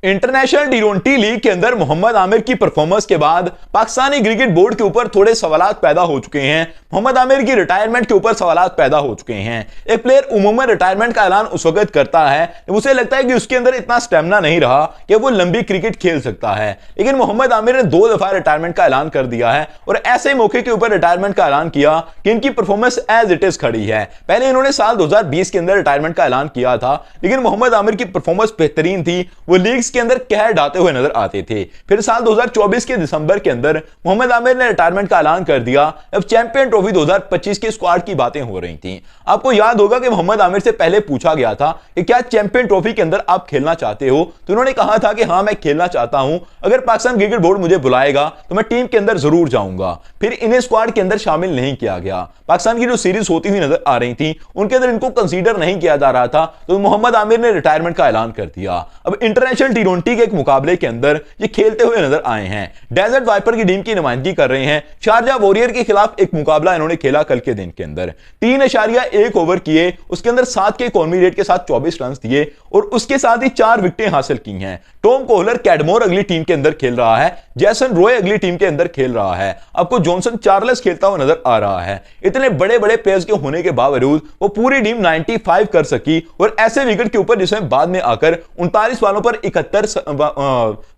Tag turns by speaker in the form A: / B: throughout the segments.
A: International टी20 league के अंदर मोहम्मद आमिर की परफॉर्मेंस के बाद पाकिस्तानी क्रिकेट बोर्ड के ऊपर थोड़े सवालात पैदा हो चुके हैं। मोहम्मद आमिर की रिटायरमेंट के ऊपर सवालात पैदा हो चुके हैं। एक प्लेयर उमूमन रिटायरमेंट का ऐलान उस वक्त करता है जब उसे लगता है कि उसके अंदर इतना स्टेमिना नहीं रहा कि वो लंबी क्रिकेट खेल सकता है, लेकिन मोहम्मद आमिर ने 2 दफा रिटायरमेंट का ऐलान कर दिया है और ऐसे मौके के ऊपर रिटायरमेंट का ऐलान किया कि इनकी परफॉर्मेंस एज इट इज खड़ी है। पहले इन्होंने साल 2020 के अंदर रिटायरमेंट का ऐलान किया था, लेकिन मोहम्मद आमिर की परफॉर्मेंस बेहतरीन थी, वो लीग्स के अंदर कहर हुए नजर आते थे। फिर साल 2024 के दिसंबर के अंदर मोहम्मद आमिर ने रिटायरमेंट का ऐलान कर दिया जब चैंपियन ट्रॉफी 2025 के स्क्वाड की बातें हो रही थी। आपको याद होगा कि मोहम्मद आमिर से पहले पूछा गया था कि क्या चैंपियन ट्रॉफी के अंदर आप खेलना चाहते हो, तो उन्होंने कहा था कि हां मैं खेलना चाहता हूं, अगर पाकिस्तान क्रिकेट बोर्ड मुझे बुलाएगा तो मैं टीम के अंदर जरूर जाऊंगा। फिर इन्हें स्क्वाड के अंदर शामिल नहीं किया गया। पाकिस्तान की जो सीरीज होती हुई नजर आ रही थी उनके अंदर इनको कंसीडर नहीं किया जा रहा था, तो मोहम्मद आमिर ने रिटायरमेंट का ऐलान कर दिया। अब इंटरनेशनल टी20 के एक मुकाबले के अंदर ये खेलते हुए नजर आए हैं। डेजर्ट वाइपर की टीम की नुमाइंदगी कर रहे हैं। शारजा वॉरियर के खिलाफ एक मुकाबला इन्होंने खेला कल के दिन के अंदर। 3.1 ओवर किए, उसके अंदर 7 के इकॉनमी रेट के साथ 24 रन दिए और उसके साथ ही 4 विकेटें हासिल की हैं। टॉम कोहलर कैडमोर अगली टीम के अंदर खेल रहा है, जैसन रॉय अगली टीम के अंदर खेल रहा है, आपको जॉनसन चार्ल्स खेलता हुआ नजर आ रहा है। इतने बड़े बड़े प्लेयर्स के होने के बावजूद वो पूरी टीम 95 कर सकी और ऐसे विकेट के ऊपर जिसमें बाद में आकर 39 वालों पर 71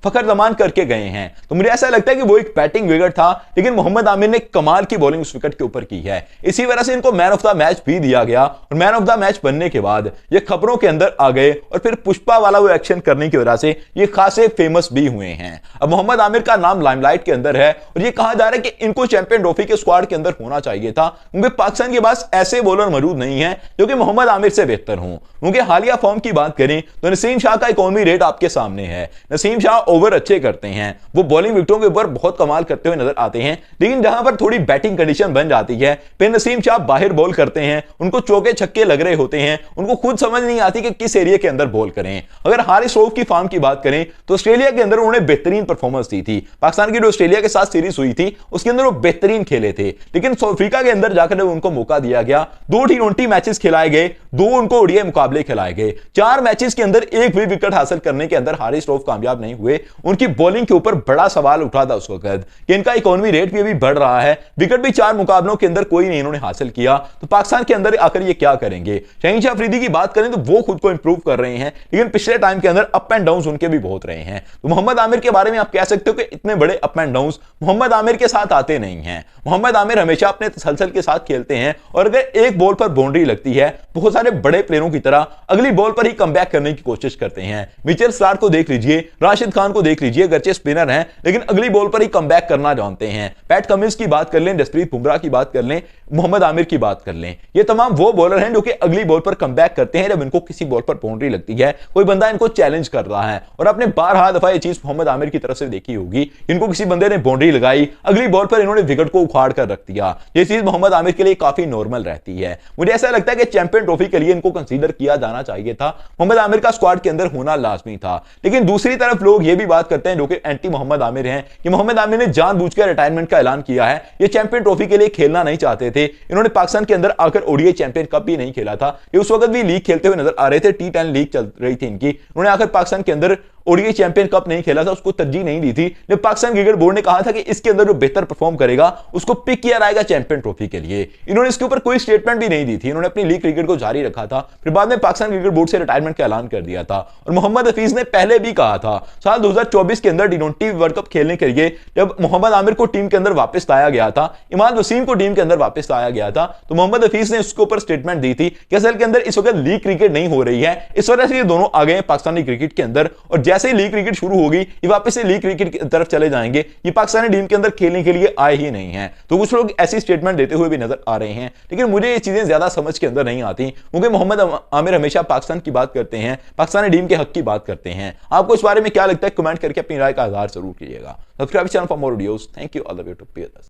A: फखर जमान करके गए हैं। तो मुझे ऐसा लगता है कि वो एक बैटिंग विकेट था, लेकिन मोहम्मद आमिर ने कमाल की बॉलिंग उस विकेट के ऊपर की है। इसी वजह से इनको मैन ऑफ द मैच भी दिया गया और मैन ऑफ द मैच बनने के बाद ये खबरों के अंदर आ गए और फिर पुष्पा वाला वो एक्शन करने की वजह से ये खासे फेमस भी हुए हैं। अब मोहम्मद आमिर का नाम लाइमलाइट के अंदर है और ये कहा जा रहा है कि इनको चैंपियन ट्रॉफी के स्क्वाड के अंदर होना चाहिए था, क्योंकि पाकिस्तान के पास ऐसे बॉलर मौजूद नहीं है जो कि मोहम्मद आमिर से बेहतर हों। उनके हालिया फॉर्म की बात करें तो नसीम शाह का इकॉनमी रेट आपके सामने है। नसीम शाह ओवर अच्छे करते हैं, वो बॉलिंग विकेटों के ऊपर बहुत कमाल करते हुए नजर आते हैं, लेकिन जहां पर थोड़ी बैटिंग कंडीशन बन जाती है फिर नसीम शाह बाहर बॉल करते हैं, उनको चौके छक्के लग रहे होते हैं, उनको खुद समझ नहीं आती कि किस एरिया के अंदर बॉल करें। अगर हारिस रऊफ की फॉर्म की बात करें तो ऑस्ट्रेलिया के अंदर उन्होंने बेहतरीन परफॉर्मेंस दी थी। पाकिस्तान की जो ऑस्ट्रेलिया के साथ सीरीज हुई थी उसके अंदर वो बेहतरीन खेले थे, लेकिन साउथ अफ्रीका के अंदर जाकर उनको मौका दिया गया। 2 टी20 मैचेस खिलाए गए, 2 उनको ओडीआई मुकाबले खिलाए गए। 4 मैचेस के अंदर एक भी विकेट हासिल करने के अंदर हारिस रऊफ कामयाब नहीं हुए। उनकी बॉलिंग के ऊपर बड़ा सवाल उठा था उस वक्त कि इनका इकॉनमी रेट भी अभी बढ़ रहा है, विकेट भी 4 मुकाबलों के अंदर कोई नहीं इन्होंने हासिल किया, तो पाकिस्तान के अंदर आकर ये क्या करेंगे। शहीनशाह अफरीदी की बात करें तो वो खुद को इंप्रूव कर रहे हैं, लेकिन पिछले टाइम के अंदर अप एंड डाउन उनके भी बहुत रहे हैं। तो मोहम्मद आमिर के बारे में आप कह सकते हो कि इतने बड़े up and down Mohammad Aamir के साथ आते नहीं हैं। मोहम्मद आमिर हमेशा अपने तसलसल के साथ खेलते हैं और अगर एक बॉल पर बाउंड्री लगती है बहुत सारे बड़े प्लेयरों की तरह अगली बॉल पर ही कमबैक करने की कोशिश करते हैं। मिचेल स्टार्क को देख लीजिए, राशिद खान को देख लीजिए, गरचे स्पिनर हैं लेकिन अगली बॉल पर ही कमबैक करना जानते हैं। पैट कमिंस की बात कर लें, जसप्रीत बुमराह की बात कर लें, मोहम्मद आमिर की बात कर लें, ये तमाम वो बॉलर हैं जो कि अगली बॉल पर कमबैक करते हैं जब इनको किसी बॉल पर बाउंड्री लगती है, कोई बंदा इनको चैलेंज कर रहा है। और आपने 12 दफा ये चीज मोहम्मद आमिर की तरफ से देखी होगी, इनको किसी बंदे ने बाउंड्री लगाई, अगली बॉल पर इन्होंने विकेट को उखाड़ कर रख दिया। ये चीज मोहम्मद आमिर के लिए काफी नॉर्मल रहती है। मुझे ऐसा लगता है कि चैंपियन ट्रॉफी के लिए इनको कंसीडर किया जाना चाहिए था, मोहम्मद आमिर का स्क्वाड के अंदर होना लाजमी था। लेकिन दूसरी तरफ लोग ये भी बात करते हैं जो कि एंटी मोहम्मद आमिर हैं कि मोहम्मद आमिर ने जानबूझकर रिटायरमेंट का ऐलान किया है, ये चैंपियन ट्रॉफी के लिए खेलना नहीं चाहते थे। इन्होंने पाकिस्तान के अंदर आकर ओडीआई चैंपियन कप भी नहीं खेला था, ये उस वक्त भी लीग खेलते हुए नजर आ रहे थे, T10 लीग चल रही थी इनकी। उन्होंने आकर पाकिस्तान के अंदर ओडीआई चैंपियन कप नहीं खेला था, उसको तरजीह नहीं दी थी। जब पाकिस्तान क्रिकेट बोर्ड ने कहा था कि इसके अंदर जो बेहतर परफॉर्म करेगा उसको पिक किया जाएगा चैंपियन ट्रॉफी के लिए, इन्होंने इसके ऊपर कोई स्टेटमेंट भी नहीं दी थी। इन्होंने अपनी लीग क्रिकेट को जारी रखा था, फिर बाद में पाकिस्तान क्रिकेट बोर्ड से रिटायरमेंट का ऐलान कर दिया था। और मोहम्मद हफीज ने पहले भी कहा था साल 2024 के अंदर टी20 वर्ल्ड कप खेलने के लिए जब मोहम्मद आमिर को टीम के अंदर वापस लाया गया था, इमाद वसीम को टीम के अंदर वापस लाया गया था, तो मोहम्मद हफीज ने उसके ऊपर स्टेटमेंट दी थी कि असल के अंदर इस वक्त लीग क्रिकेट नहीं हो रही है, इस वजह से ये दोनों आ गए पाकिस्तानी क्रिकेट के अंदर और जैसे ही लीग क्रिकेट होगी ये वापस से लीग क्रिकेट की तरफ चले जाएंगे, ये पाकिस्तानी टीम के अंदर खेलने के लिए आए ही नहीं हैं। तो कुछ लोग ऐसी स्टेटमेंट देते हुए भी नजर आ रहे हैं, लेकिन मुझे ये चीजें ज्यादा समझ के अंदर नहीं आती, क्योंकि मोहम्मद आमिर हमेशा पाकिस्तान की बात करते हैं, पाकिस्तानी टीम के हक की बात करते हैं। आपको इस बारे में क्या लगता है कमेंट करके अपनी राय का इजहार जरूर कीजिएगा। Subscribe channel for more videos. Thank you all the way to